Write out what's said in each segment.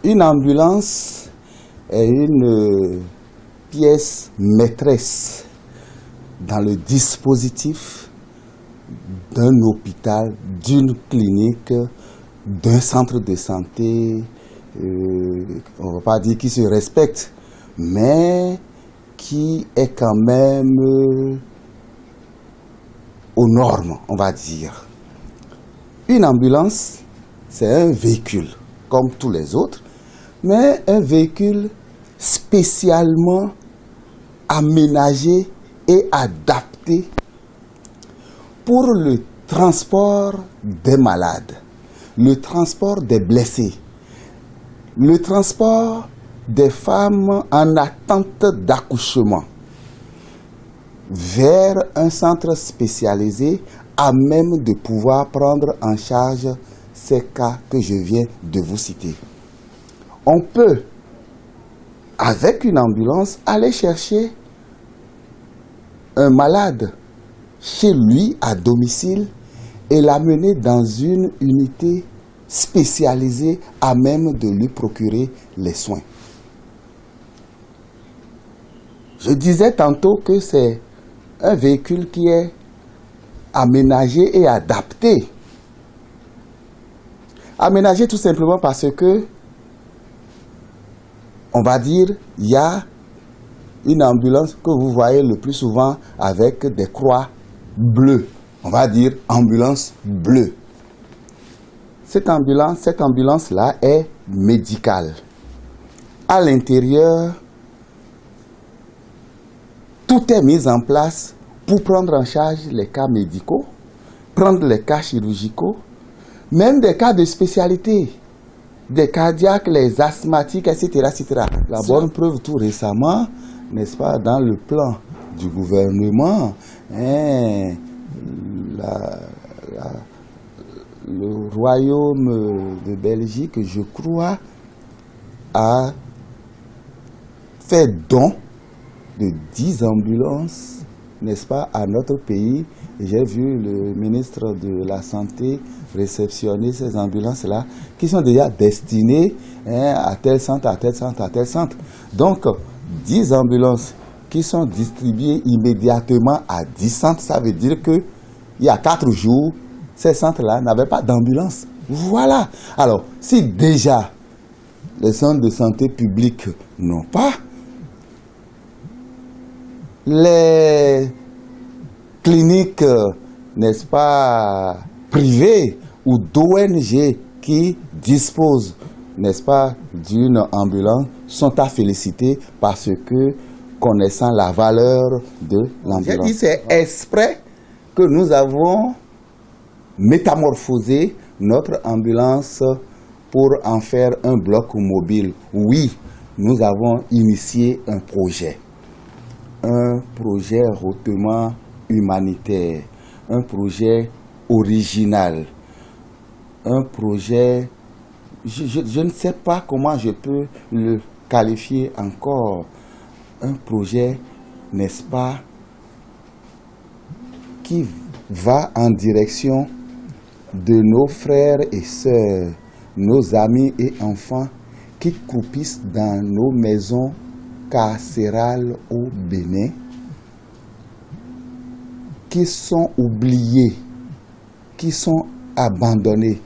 Une ambulance est une pièce maîtresse dans le dispositif d'un hôpital, d'une clinique, d'un centre de santé, on ne va pas dire qui se respecte, mais qui est quand même aux normes, on va dire. Une ambulance, c'est un véhicule, comme tous les autres, mais un véhicule spécialement aménagé et adapté pour le transport des malades, le transport des blessés, le transport des femmes en attente d'accouchement vers un centre spécialisé à même de pouvoir prendre en charge ces cas que je viens de vous citer. On peut, avec une ambulance, aller chercher un malade chez lui à domicile et l'amener dans une unité spécialisée à même de lui procurer les soins. Je disais tantôt que c'est un véhicule qui est aménagé et adapté. Aménagé tout simplement parce que, on va dire, il y a une ambulance que vous voyez le plus souvent avec des croix bleues. On va dire ambulance bleue. Cette ambulance-là est médicale. À l'intérieur, tout est mis en place pour prendre en charge les cas médicaux, prendre les cas chirurgicaux, même des cas de spécialité, des cardiaques, les asthmatiques, etc. etc. La bonne preuve tout récemment, n'est-ce pas, dans le plan du gouvernement, le royaume de Belgique, je crois, a fait don de 10 ambulances, n'est-ce pas, à notre pays. J'ai vu le ministre de la Santé réceptionner ces ambulances-là qui sont déjà destinées à tel centre, à tel centre, à tel centre. Donc, 10 ambulances qui sont distribuées immédiatement à 10 centres, ça veut dire qu'il y a 4 jours, ces centres-là n'avaient pas d'ambulance. Voilà. Alors, si déjà les centres de santé publics n'ont pas, les cliniques, n'est-ce pas, privées ou d'ONG qui disposent, n'est-ce pas, d'une ambulance sont à féliciter parce que, connaissant la valeur de l'ambulance. J'ai dit c'est exprès que nous avons métamorphosé notre ambulance pour en faire un bloc mobile. Oui, nous avons initié un projet hautement humanitaire, un projet original, un projet, je ne sais pas comment je peux le qualifier encore, un projet, n'est-ce pas, qui va en direction de nos frères et sœurs, nos amis et enfants qui croupissent dans nos maisons carcérales au Bénin, qui sont oubliés, qui sont abandonnés.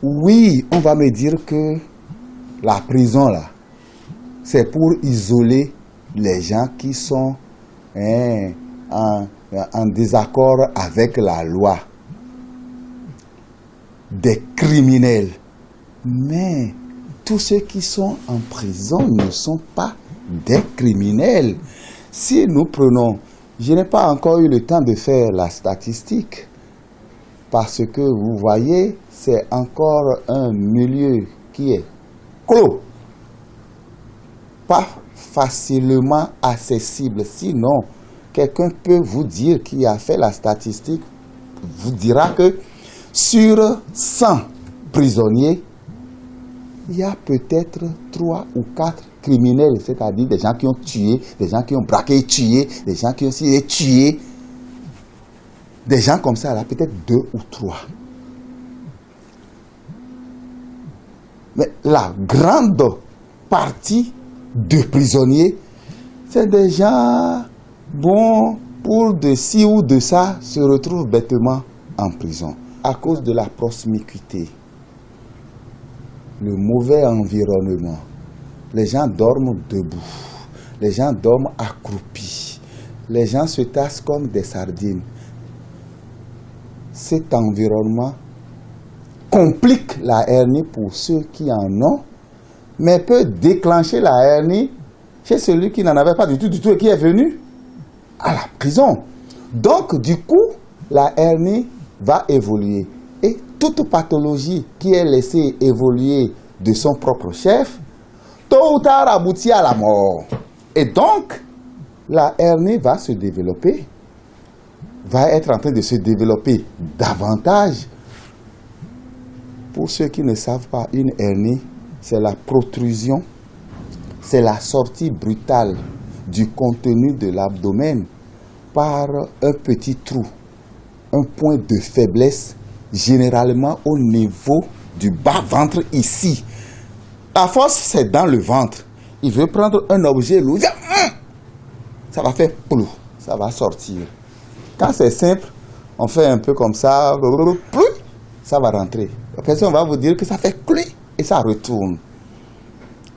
Oui, on va me dire que la prison, là, c'est pour isoler les gens qui sont en désaccord avec la loi, des criminels. Mais tous ceux qui sont en prison ne sont pas des criminels. Si nous prenons, je n'ai pas encore eu le temps de faire la statistique, parce que vous voyez, c'est encore un milieu qui est clos, pas facilement accessible. Sinon, quelqu'un peut vous dire, qui a fait la statistique, vous dira que sur 100 prisonniers, il y a peut-être 3 ou 4 criminels, c'est-à-dire des gens qui ont tué, des gens qui ont braqué et tué, des gens qui ont aussi tué, des gens comme ça, là, peut-être 2 ou 3. Mais la grande partie de prisonniers, c'est des gens, bon, pour de ci ou de ça, se retrouvent bêtement en prison. À cause de la promiscuité, le mauvais environnement, les gens dorment debout, les gens dorment accroupis, les gens se tassent comme des sardines. Cet environnement complique la hernie pour ceux qui en ont, mais peut déclencher la hernie chez celui qui n'en avait pas du tout et qui est venu à la prison. Donc, du coup, la hernie va évoluer. Et toute pathologie qui est laissée évoluer de son propre chef, tôt ou tard aboutit à la mort. Et donc, la hernie va se développer, va être en train de se développer davantage. Pour ceux qui ne savent pas, une hernie, c'est la protrusion, c'est la sortie brutale du contenu de l'abdomen par un petit trou, un point de faiblesse, généralement au niveau du bas-ventre ici. La force, c'est dans le ventre. Il veut prendre un objet lourd, ça va faire plou, ça va sortir. Quand c'est simple, on fait un peu comme ça, ça va rentrer. La personne va vous dire que ça fait clé et ça retourne.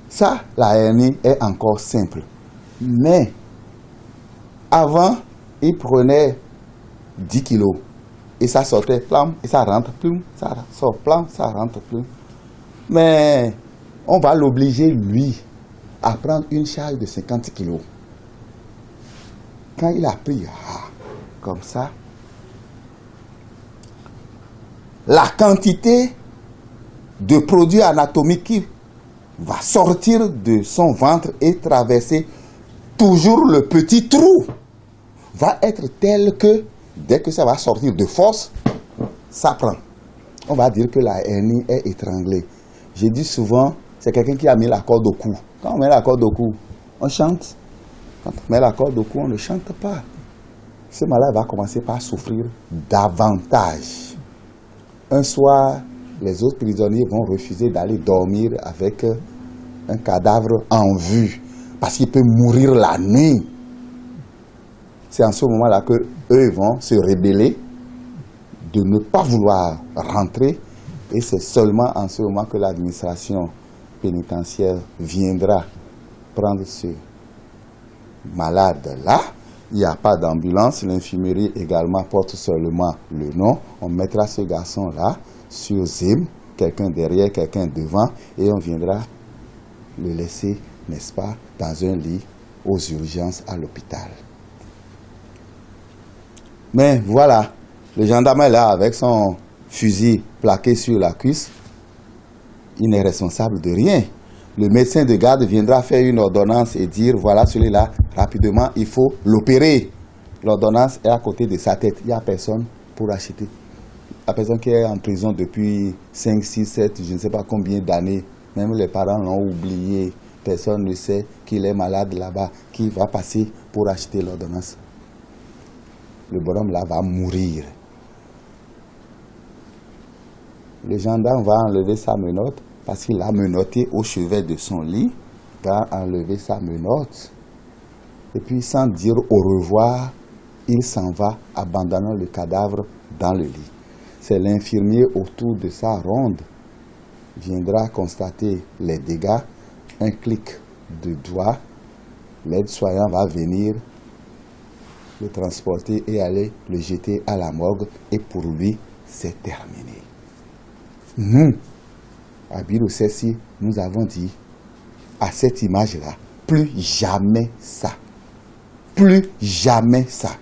Ça, la hernie est encore simple. Mais avant, il prenait 10 kilos et ça sortait, plam, et ça rentre, plum, ça sort, plam, ça rentre, plum. Mais on va l'obliger, lui, à prendre une charge de 50 kilos. Quand il a pris, comme ça, la quantité de produits anatomiques qui va sortir de son ventre et traverser toujours le petit trou va être telle que dès que ça va sortir de force, ça prend. On va dire que la hernie est étranglée. J'ai dit souvent, c'est quelqu'un qui a mis la corde au cou. Quand on met la corde au cou, on chante. Quand on met la corde au cou, on ne chante pas. Ce malade va commencer par souffrir davantage. Un soir, les autres prisonniers vont refuser d'aller dormir avec un cadavre en vue, parce qu'il peut mourir la nuit. C'est en ce moment-là qu'eux vont se rebeller, de ne pas vouloir rentrer, et c'est seulement en ce moment que l'administration pénitentiaire viendra prendre ce malade-là. Il n'y a pas d'ambulance, l'infirmerie également porte seulement le nom. On mettra ce garçon-là sur Zim, quelqu'un derrière, quelqu'un devant, et on viendra le laisser, n'est-ce pas, dans un lit aux urgences à l'hôpital. Mais voilà, le gendarme est là avec son fusil plaqué sur la cuisse. Il n'est responsable de rien. Le médecin de garde viendra faire une ordonnance et dire, voilà celui-là, rapidement, il faut l'opérer. L'ordonnance est à côté de sa tête. Il n'y a personne pour acheter. La personne qui est en prison depuis 5, 6, 7, je ne sais pas combien d'années, même les parents l'ont oublié. Personne ne sait qu'il est malade là-bas, qui va passer pour acheter l'ordonnance. Le bonhomme là va mourir. Le gendarme va enlever sa menotte parce qu'il a menotté au chevet de son lit, va enlever sa menotte. Et puis sans dire au revoir, il s'en va, abandonnant le cadavre dans le lit. C'est l'infirmier autour de sa ronde viendra constater les dégâts, un clic de doigt, l'aide-soignant va venir le transporter et aller le jeter à la morgue, et pour lui, c'est terminé. Nous, à Biro Sessi, nous avons dit à cette image-là, plus jamais ça. Plus jamais ça.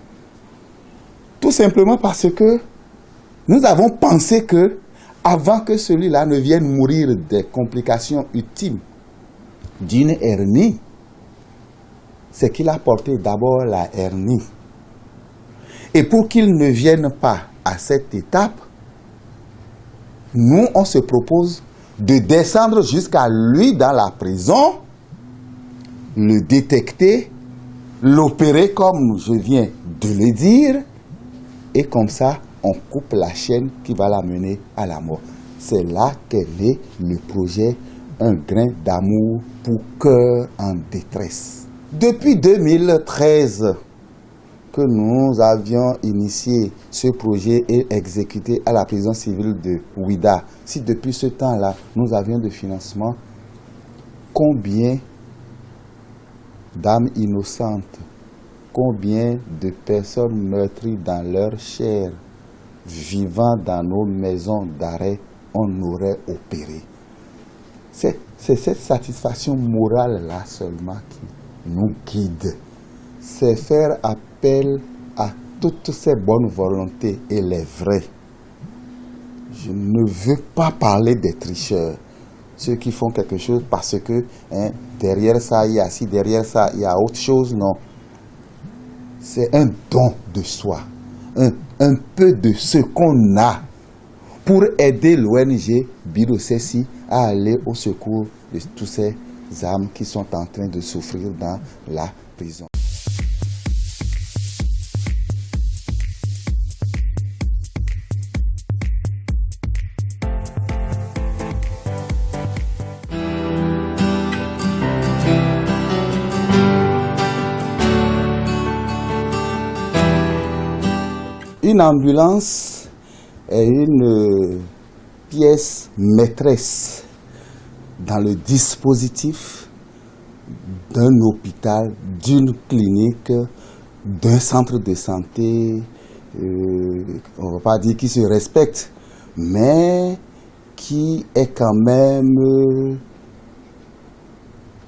Tout simplement parce que nous avons pensé que, avant que celui-là ne vienne mourir des complications ultimes d'une hernie, c'est qu'il a porté d'abord la hernie. Et pour qu'il ne vienne pas à cette étape, nous, on se propose de descendre jusqu'à lui dans la prison, le détecter, l'opérer comme je viens de le dire, et comme ça, on coupe la chaîne qui va l'amener à la mort. C'est là qu'est né le projet Un grain d'amour pour cœur en détresse. Depuis 2013 que nous avions initié ce projet et exécuté à la prison civile de Ouida, si depuis ce temps-là, nous avions de financement, combien d'âmes innocentes, combien de personnes meurtries dans leur chair, vivant dans nos maisons d'arrêt, on aurait opéré. C'est cette satisfaction morale-là seulement qui nous guide. C'est faire appel à toutes ces bonnes volontés et les vraies. Je ne veux pas parler des tricheurs, ceux qui font quelque chose parce que derrière ça il y a ci, derrière ça il y a autre chose, non. C'est un don de soi, un peu de ce qu'on a pour aider l'ONG Birosesi à aller au secours de tous ces âmes qui sont en train de souffrir dans la prison. Une ambulance est une pièce maîtresse dans le dispositif d'un hôpital, d'une clinique, d'un centre de santé, on ne va pas dire qui se respecte, mais qui est quand même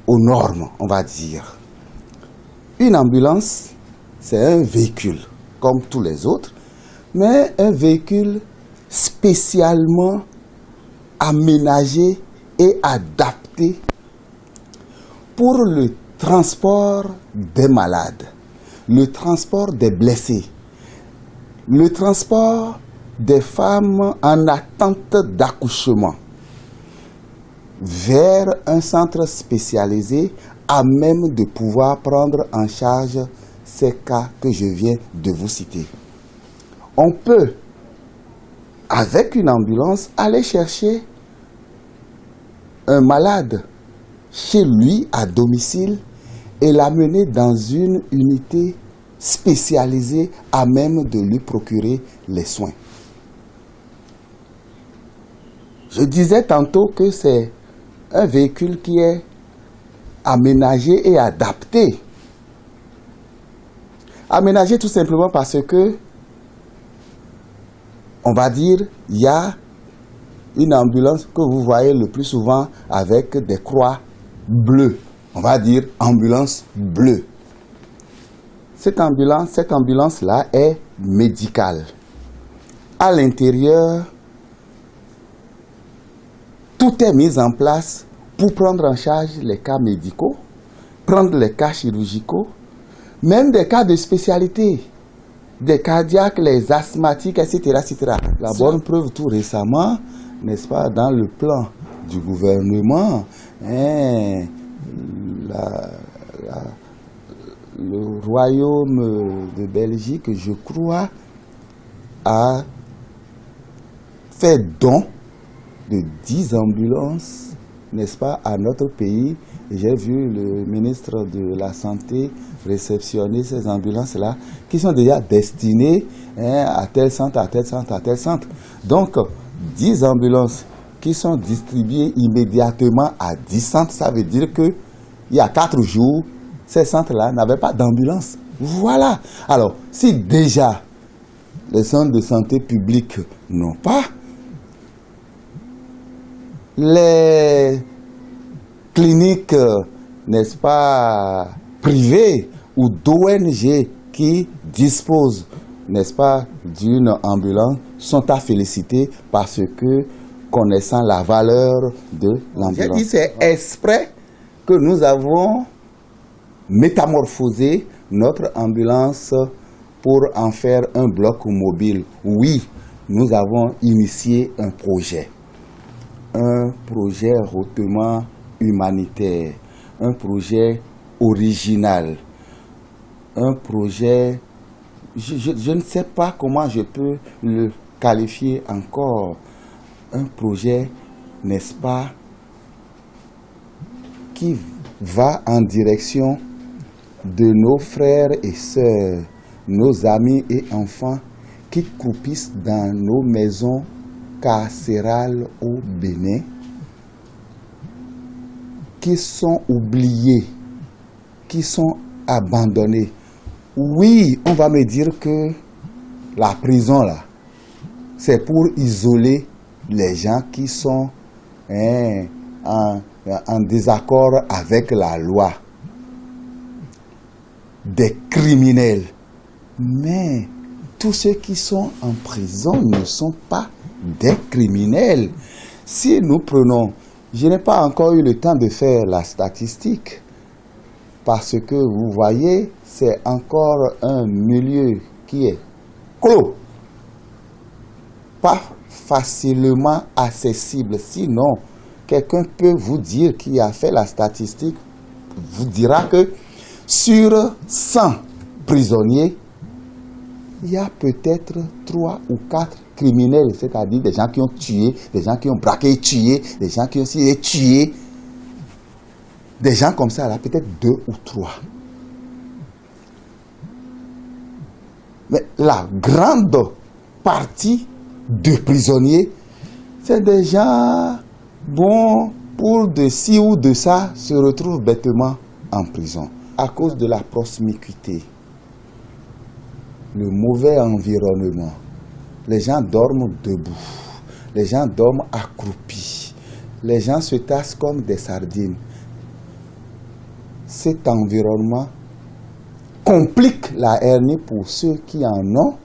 aux normes, on va dire. Une ambulance, c'est un véhicule, comme tous les autres, mais un véhicule spécialement aménagé et adapté pour le transport des malades, le transport des blessés, le transport des femmes en attente d'accouchement vers un centre spécialisé à même de pouvoir prendre en charge ces cas que je viens de vous citer. On peut, avec une ambulance, aller chercher un malade chez lui à domicile et l'amener dans une unité spécialisée à même de lui procurer les soins. Je disais tantôt que c'est un véhicule qui est aménagé et adapté. Aménagé tout simplement parce que, on va dire, il y a une ambulance que vous voyez le plus souvent avec des croix bleues. On va dire ambulance bleue. Cette ambulance-là est médicale. À l'intérieur, tout est mis en place pour prendre en charge les cas médicaux, prendre les cas chirurgicaux, même des cas de spécialité, des cardiaques, les asthmatiques, etc., etc. La bonne preuve tout récemment, n'est-ce pas, dans le plan du gouvernement, le royaume de Belgique, je crois, a fait don de 10 ambulances, n'est-ce pas, à notre pays. J'ai vu le ministre de la Santé réceptionner ces ambulances-là qui sont déjà destinées à tel centre, à tel centre, à tel centre. Donc, 10 ambulances qui sont distribuées immédiatement à 10 centres, ça veut dire qu'il y a 4 jours, ces centres-là n'avaient pas d'ambulance. Voilà. Alors, si déjà les centres de santé publics n'ont pas, les cliniques, n'est-ce pas, privées ou d'ONG qui disposent, n'est-ce pas, d'une ambulance sont à féliciter parce que, connaissant la valeur de l'ambulance. J'ai dit c'est exprès que nous avons métamorphosé notre ambulance pour en faire un bloc mobile. Oui, nous avons initié un projet hautement humanitaire, un projet original, un projet, je ne sais pas comment je peux le qualifier encore, un projet, n'est-ce pas, qui va en direction de nos frères et sœurs, nos amis et enfants qui croupissent dans nos maisons carcérales au Bénin, qui sont oubliés, qui sont abandonnés. Oui, on va me dire que la prison, là, c'est pour isoler les gens qui sont en désaccord avec la loi, des criminels. Mais tous ceux qui sont en prison ne sont pas des criminels. Si nous prenons, je n'ai pas encore eu le temps de faire la statistique, parce que vous voyez, c'est encore un milieu qui est clos, pas facilement accessible. Sinon, quelqu'un peut vous dire, qui a fait la statistique, vous dira que sur 100 prisonniers, il y a peut-être 3 ou 4 criminels, c'est-à-dire des gens qui ont tué, des gens qui ont braqué et tué, des gens qui ont aussi tué, des gens comme ça, là, peut-être 2 ou 3. Mais la grande partie de prisonniers, c'est des gens, bon, pour de ci ou de ça, se retrouvent bêtement en prison à cause de la promiscuité, le mauvais environnement. Les gens dorment debout, les gens dorment accroupis, les gens se tassent comme des sardines. Cet environnement complique la hernie pour ceux qui en ont,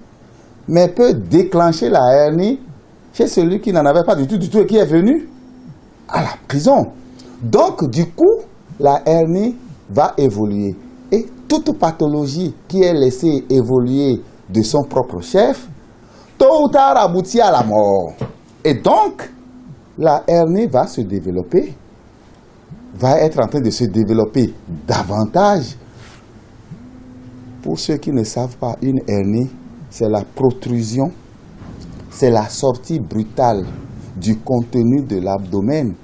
mais peut déclencher la hernie chez celui qui n'en avait pas du tout et qui est venu à la prison. Donc, du coup, la hernie va évoluer. Et toute pathologie qui est laissée évoluer de son propre chef, tôt ou tard aboutit à la mort. Et donc, la hernie va se développer, va être en train de se développer davantage. Pour ceux qui ne savent pas, une hernie, c'est la protrusion, c'est la sortie brutale du contenu de l'abdomen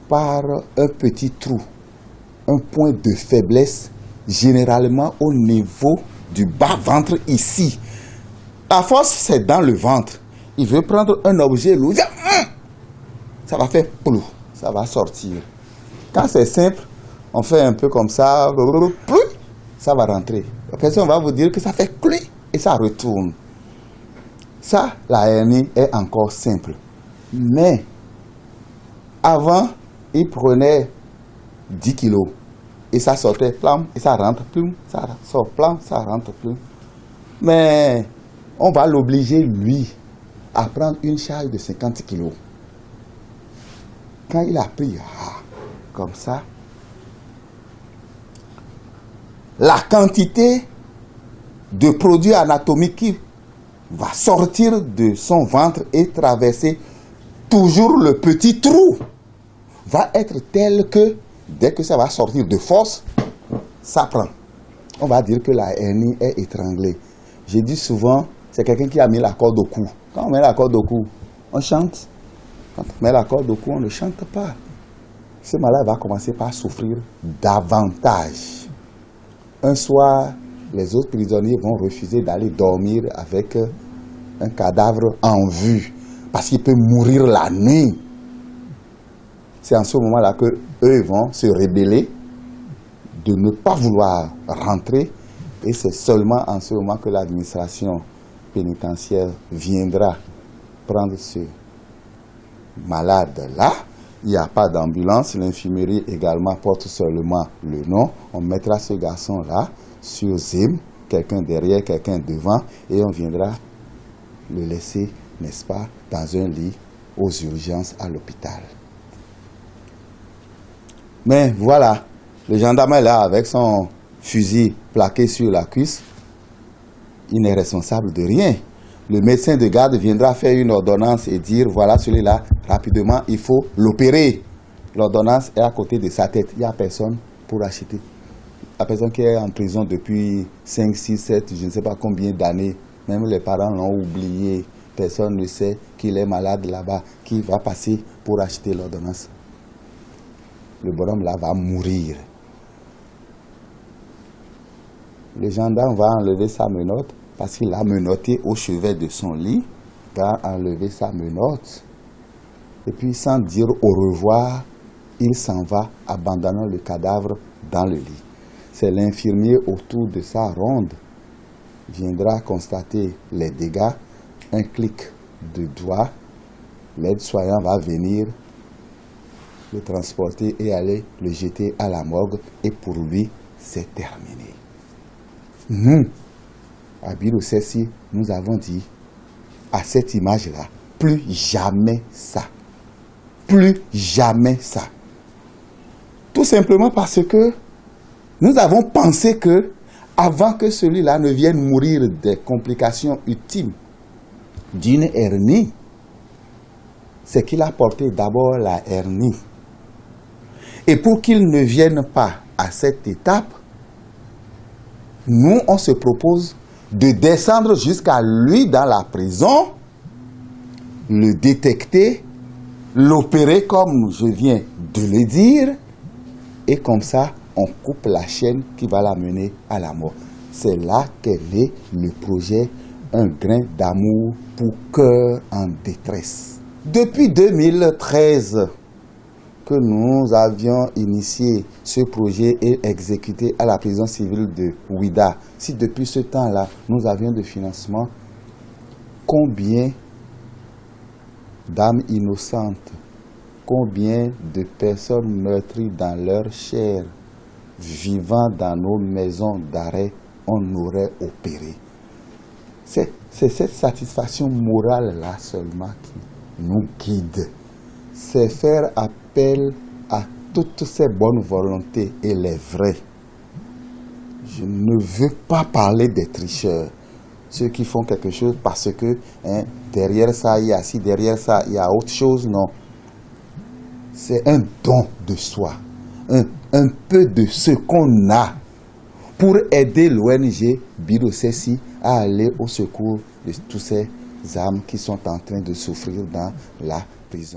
par un petit trou, un point de faiblesse, généralement au niveau du bas-ventre ici. La force, c'est dans le ventre. Il veut prendre un objet lourd, ça va faire plou, ça va sortir. Quand c'est simple, on fait un peu comme ça, ça va rentrer. La personne va vous dire que ça fait clé et ça retourne. Ça, la hernie est encore simple. Mais avant, il prenait 10 kilos et ça sortait, plam, et ça rentre, plum, ça sort, plam, ça rentre, plum. Mais on va l'obliger, lui, à prendre une charge de 50 kilos. Quand il a pris, comme ça, la quantité de produits anatomiques qui va sortir de son ventre et traverser toujours le petit trou va être telle que dès que ça va sortir de force, ça prend. On va dire que la hernie est étranglée. J'ai dit souvent, c'est quelqu'un qui a mis la corde au cou. Quand on met la corde au cou, on chante. Quand on met la corde au cou, on ne chante pas. Ce malade va commencer par souffrir davantage. Un soir, les autres prisonniers vont refuser d'aller dormir avec un cadavre en vue, parce qu'il peut mourir la nuit. C'est en ce moment-là qu'eux vont se rebeller, de ne pas vouloir rentrer, et c'est seulement en ce moment que l'administration pénitentiaire viendra prendre ce malade-là. Il n'y a pas d'ambulance, l'infirmerie également porte seulement le nom. On mettra ce garçon-là sur Zim, quelqu'un derrière, quelqu'un devant, et on viendra le laisser, n'est-ce pas, dans un lit aux urgences à l'hôpital. Mais voilà, le gendarme est là avec son fusil plaqué sur la cuisse. Il n'est responsable de rien. Le médecin de garde viendra faire une ordonnance et dire, voilà celui-là, rapidement, il faut l'opérer. L'ordonnance est à côté de sa tête. Il n'y a personne pour acheter. La personne qui est en prison depuis 5, 6, 7, je ne sais pas combien d'années, même les parents l'ont oublié. personne ne sait qu'il est malade là-bas, qui va passer pour acheter l'ordonnance. Le bonhomme là va mourir. Le gendarme va enlever sa menotte parce qu'il a menotté au chevet de son lit, va enlever sa menotte. Et puis sans dire au revoir, il s'en va, abandonnant le cadavre dans le lit. C'est l'infirmier autour de sa ronde viendra constater les dégâts, un clic de doigt, l'aide-soignant va venir le transporter et aller le jeter à la morgue, et pour lui, c'est terminé. Nous, à Birosesi, nous avons dit à cette image-là, plus jamais ça. Plus jamais ça. Tout simplement parce que nous avons pensé que, avant que celui-là ne vienne mourir des complications ultimes d'une hernie, c'est qu'il a porté d'abord la hernie. Et pour qu'il ne vienne pas à cette étape, nous, on se propose de descendre jusqu'à lui dans la prison, le détecter, l'opérer comme je viens de le dire, et comme ça, on coupe la chaîne qui va l'amener à la mort. C'est là qu'est né le projet Un grain d'amour pour cœur en détresse. Depuis 2013 que nous avions initié ce projet et exécuté à la prison civile de Ouida, si depuis ce temps-là, nous avions de financement, combien d'âmes innocentes, combien de personnes meurtries dans leur chair, vivant dans nos maisons d'arrêt, on aurait opéré. C'est cette satisfaction morale-là seulement qui nous guide. C'est faire appel à toutes ces bonnes volontés et les vraies. Je ne veux pas parler des tricheurs, ceux qui font quelque chose parce que derrière ça il y a ci, derrière ça il y a autre chose, non. C'est un don de soi, un peu de ce qu'on a pour aider l'ONG Birosesi à aller au secours de tous ces âmes qui sont en train de souffrir dans la prison.